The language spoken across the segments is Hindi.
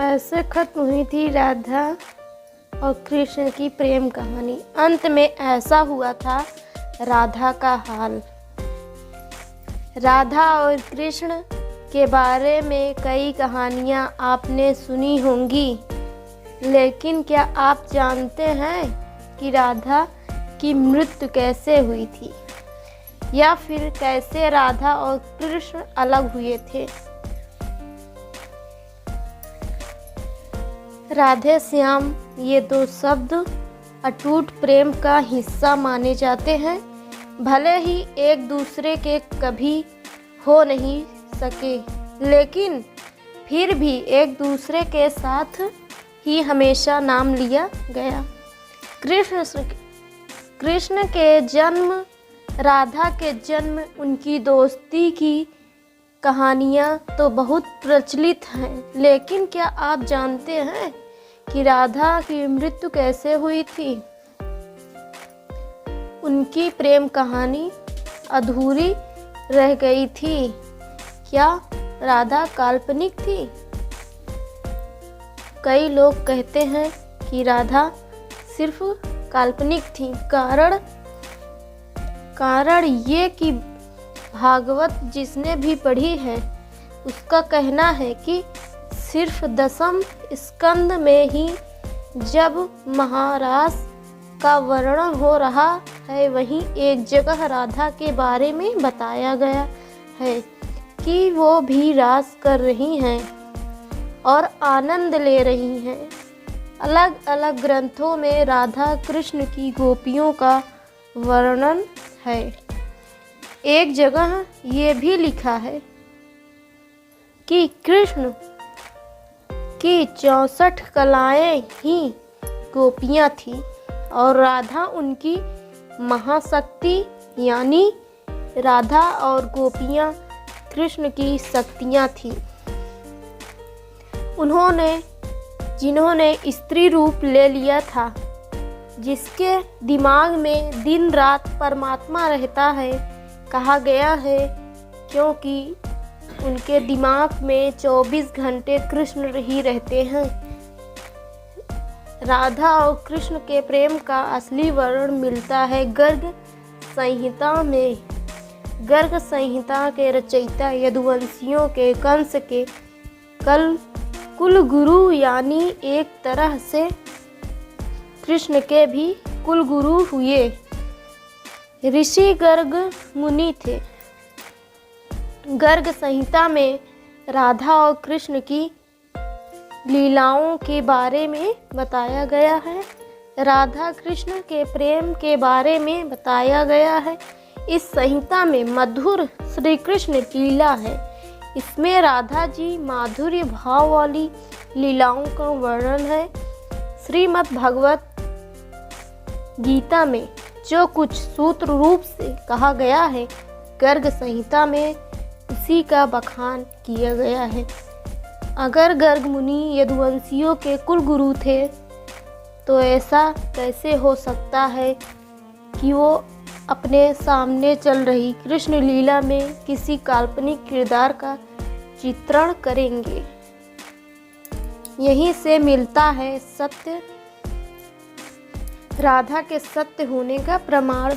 ऐसे खत्म हुई थी राधा और कृष्ण की प्रेम कहानी। अंत में ऐसा हुआ था राधा का हाल। राधा और कृष्ण के बारे में कई कहानियाँ आपने सुनी होंगी, लेकिन क्या आप जानते हैं कि राधा की मृत्यु कैसे हुई थी, या फिर कैसे राधा और कृष्ण अलग हुए थे? राधे श्याम ये दो शब्द अटूट प्रेम का हिस्सा माने जाते हैं। भले ही एक दूसरे के कभी हो नहीं सके, लेकिन फिर भी एक दूसरे के साथ ही हमेशा नाम लिया गया। कृष्ण के जन्म, राधा के जन्म, उनकी दोस्ती की कहानियाँ तो बहुत प्रचलित हैं, लेकिन क्या आप जानते हैं कि राधा की मृत्यु कैसे हुई थी? उनकी प्रेम कहानी अधूरी रह गई थी। क्या राधा काल्पनिक थी? कई लोग कहते हैं कि राधा सिर्फ काल्पनिक थी। कारण ये कि भागवत जिसने भी पढ़ी है उसका कहना है कि सिर्फ 10वें स्कंद में ही जब महारास का वर्णन हो रहा है, वहीं एक जगह राधा के बारे में बताया गया है कि वो भी रास कर रही हैं और आनंद ले रही हैं। अलग अलग ग्रंथों में राधा कृष्ण की गोपियों का वर्णन है। एक जगह ये भी लिखा है कि कृष्ण की 64 कलाएं ही गोपियाँ थीं और राधा उनकी महाशक्ति, यानी राधा और गोपियाँ कृष्ण की शक्तियाँ थीं। जिन्होंने स्त्री रूप ले लिया था, जिसके दिमाग में दिन रात परमात्मा रहता है, कहा गया है, क्योंकि उनके दिमाग में 24 घंटे कृष्ण ही रहते हैं। राधा और कृष्ण के प्रेम का असली वर्णन मिलता है गर्ग संहिता में। गर्ग संहिता के रचयिता यदुवंशियों के कंस के कुल गुरु, यानी एक तरह से कृष्ण के भी कुल गुरु हुए ऋषि गर्ग मुनि थे। गर्ग संहिता में राधा और कृष्ण की लीलाओं के बारे में बताया गया है। राधा कृष्ण के प्रेम के बारे में बताया गया है। इस संहिता में मधुर श्री कृष्ण लीला है। इसमें राधा जी माधुर्य भाव वाली लीलाओं का वर्णन है। श्रीमद् भगवत गीता में जो कुछ सूत्र रूप से कहा गया है, गर्ग संहिता में उसी का बखान किया गया है। अगर गर्ग मुनि यदुवंशियों के कुल गुरु थे, तो ऐसा कैसे हो सकता है कि वो अपने सामने चल रही कृष्ण लीला में किसी काल्पनिक किरदार का चित्रण करेंगे? यहीं से मिलता है सत्य, राधा के सत्य होने का प्रमाण।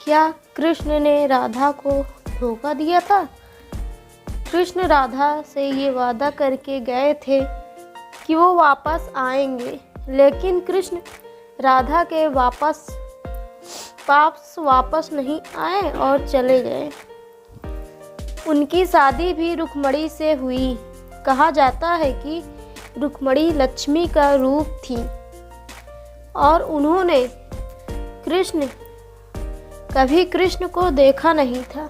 क्या कृष्ण ने राधा को धोखा दिया था? कृष्ण राधा से ये वादा करके गए थे कि वो वापस आएंगे, लेकिन कृष्ण राधा के वापस नहीं आए और चले गए। उनकी शादी भी रुक्मणी से हुई। कहा जाता है कि रुक्मणी लक्ष्मी का रूप थी और उन्होंने कभी कृष्ण को देखा नहीं था,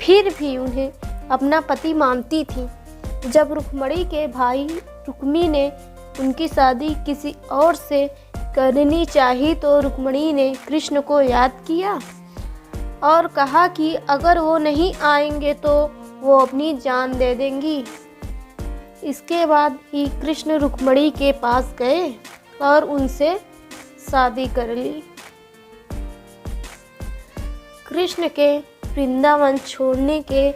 फिर भी उन्हें अपना पति मानती थी। जब रुक्मणी के भाई रुक्मी ने उनकी शादी किसी और से करनी चाहिए, तो रुक्मणी ने कृष्ण को याद किया और कहा कि अगर वो नहीं आएंगे तो वो अपनी जान दे देंगी। इसके बाद ही कृष्ण रुक्मणी के पास गए और उनसे शादी कर ली। कृष्ण के वृंदावन छोड़ने के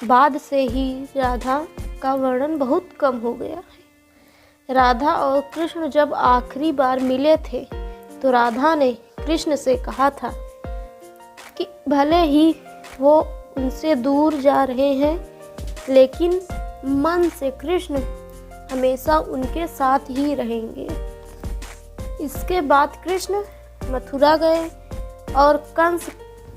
बाद से ही राधा का वर्णन बहुत कम हो गया है। राधा और कृष्ण जब आखिरी बार मिले थे तो राधा ने कृष्ण से कहा था कि भले ही वो उनसे दूर जा रहे हैं, लेकिन मन से कृष्ण हमेशा उनके साथ ही रहेंगे। इसके बाद कृष्ण मथुरा गए और कंस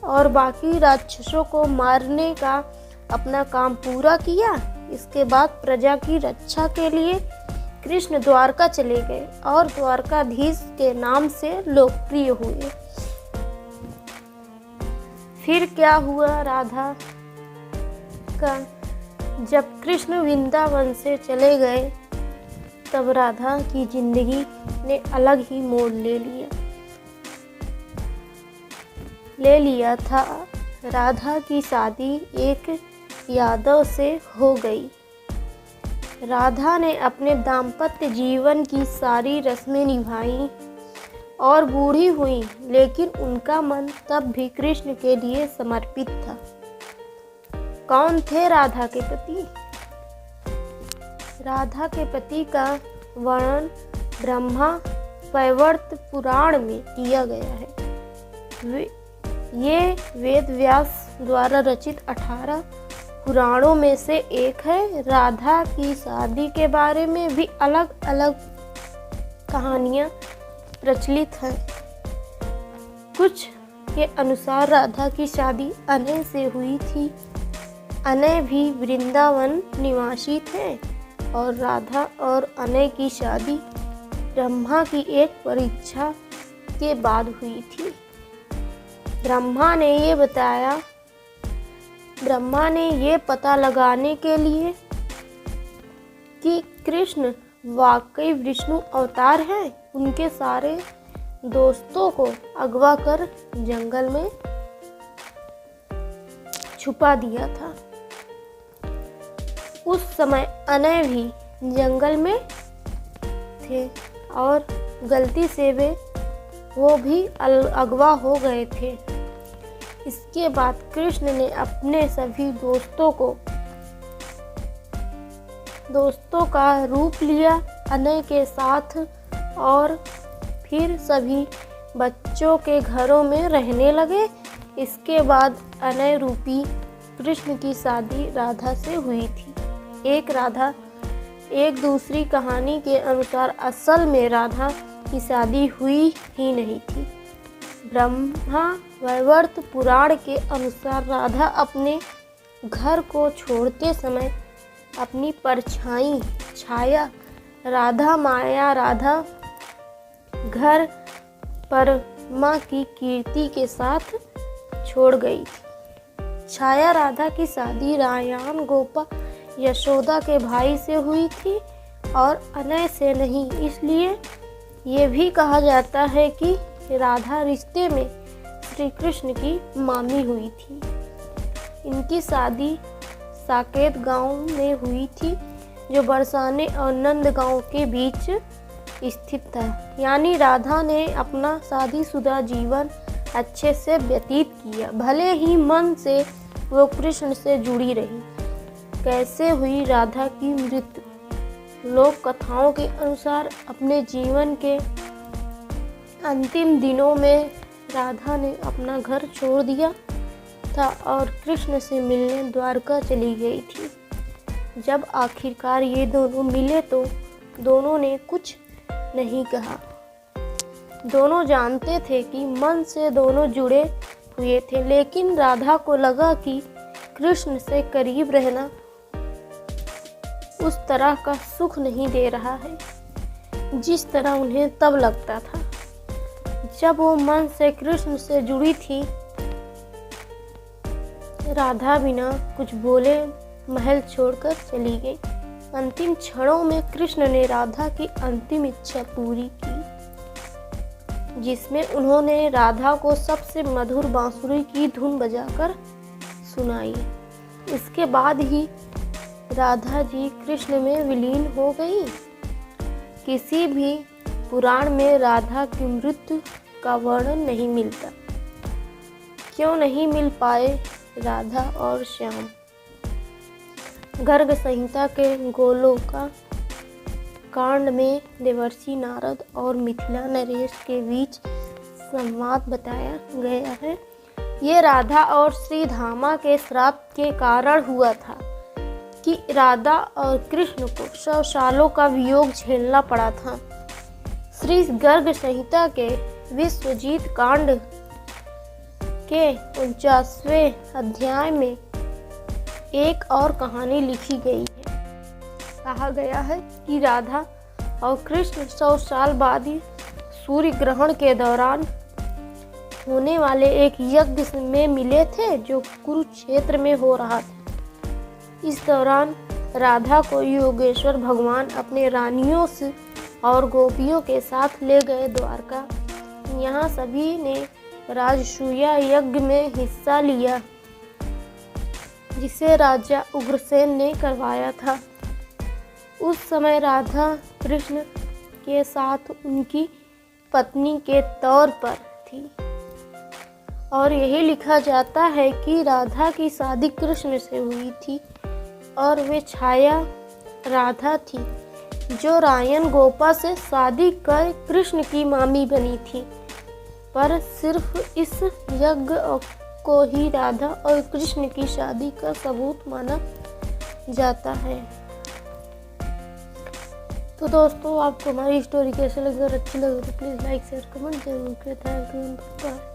और बाकी राक्षसों को मारने का अपना काम पूरा किया। इसके बाद प्रजा की रक्षा के लिए कृष्ण द्वारका चले गए और द्वारकाधीश के नाम से लोकप्रिय हुए। फिर क्या हुआ राधा का? जब कृष्ण वृंदावन से चले गए तब राधा की जिंदगी ने अलग ही मोड़ ले लिया था। राधा की शादी एक यादव से हो गई। राधा ने अपने दाम्पत्य जीवन की सारी रस्में निभाई और बूढ़ी हुई, लेकिन उनका मन तब भी कृष्ण के लिए समर्पित था। कौन थे राधा के पति? राधा के पति का वर्णन ब्रह्मा वैवर्त पुराण में किया गया है। ये वेद व्यास द्वारा रचित 18 पुराणों में से एक है। राधा की शादी के बारे में भी अलग अलग कहानियाँ प्रचलित हैं। कुछ के अनुसार राधा की शादी अनय से हुई थी। अनय भी वृंदावन निवासी थे और राधा और अनय की शादी ब्रह्मा की एक परीक्षा के बाद हुई थी। ब्रह्मा ने ये पता लगाने के लिए कि कृष्ण वाकई विष्णु अवतार हैं, उनके सारे दोस्तों को अगवा कर जंगल में छुपा दिया था। उस समय अनय भी जंगल में थे और गलती से वो भी अगवा हो गए थे। इसके बाद कृष्ण ने अपने सभी दोस्तों का रूप लिया अनय के साथ और फिर सभी बच्चों के घरों में रहने लगे। इसके बाद अनय रूपी कृष्ण की शादी राधा से हुई थी। एक दूसरी कहानी के अनुसार असल में राधा की शादी हुई ही नहीं थी। ब्रह्मा वैवर्त पुराण के अनुसार राधा अपने घर को छोड़ते समय अपनी परछाई छाया राधा माया राधा घर पर माँ की कीर्ति के साथ छोड़ गई थी। छाया राधा की शादी रायान गोपा यशोदा के भाई से हुई थी और अनय से नहीं। इसलिए ये भी कहा जाता है कि राधा रिश्ते में श्री कृष्ण की मामी हुई थी। इनकी शादी साकेत गांव में हुई थी, जो बरसाने और नंदगांव के बीच स्थित था। यानी राधा ने अपना शादीशुदा जीवन अच्छे से व्यतीत किया, भले ही मन से वो कृष्ण से जुड़ी रही। कैसे हुई राधा की मृत्यु? लोक कथाओं के अनुसार अपने जीवन के अंतिम दिनों में राधा ने अपना घर छोड़ दिया था और कृष्ण से मिलने द्वारका चली गई थी। जब आखिरकार ये दोनों मिले तो दोनों ने कुछ नहीं कहा। दोनों जानते थे कि मन से दोनों जुड़े हुए थे, लेकिन राधा को लगा कि कृष्ण से करीब रहना उस तरह का सुख नहीं दे रहा है जिस तरह उन्हें तब लगता था जब वो मन से कृष्ण से जुड़ी थी। राधा बिना कुछ बोले महल छोड़कर चली गई। अंतिम क्षणों में कृष्ण ने राधा की अंतिम इच्छा पूरी की, जिसमें उन्होंने राधा को सबसे मधुर बांसुरी की धुन बजाकर सुनाई। इसके बाद ही राधा जी कृष्ण में विलीन हो गई। किसी भी पुराण में राधा की मृत्यु का वर्णन नहीं मिलता। क्यों नहीं मिल पाए राधा और श्याम? गर्ग संहिता के गोलोका कांड में देवर्षि नारद और मिथिला नरेश के बीच संवाद बताया गया है। ये राधा और श्रीधामा के श्राप के कारण हुआ था कि राधा और कृष्ण को 100 सालों का वियोग झेलना पड़ा था। श्री गर्ग संहिता के विश्वजीत कांड के 49वें अध्याय में एक और कहानी लिखी गई है। कहा गया है कि राधा और कृष्ण 100 साल बाद ही सूर्य ग्रहण के दौरान होने वाले एक यज्ञ में मिले थे जो कुरुक्षेत्र में हो रहा था। इस दौरान राधा को योगेश्वर भगवान अपने रानियों से और गोपियों के साथ ले गए द्वारका। यहाँ सभी ने राजसूया यज्ञ में हिस्सा लिया जिसे राजा उग्रसेन ने करवाया था। उस समय राधा कृष्ण के साथ उनकी पत्नी के तौर पर थी और यही लिखा जाता है कि राधा की शादी कृष्ण से हुई थी और वे छाया राधा थी जो रायन गोपा से शादी कर कृष्ण की मामी बनी थी। पर सिर्फ इस यज्ञ को ही राधा और कृष्ण की शादी का सबूत माना जाता है। तो दोस्तों, आपको हमारी स्टोरी कैसे लगी और अच्छी लगी तो प्लीज़ लाइक शेयर कमेंट जरूर करें। Thank you. बाय।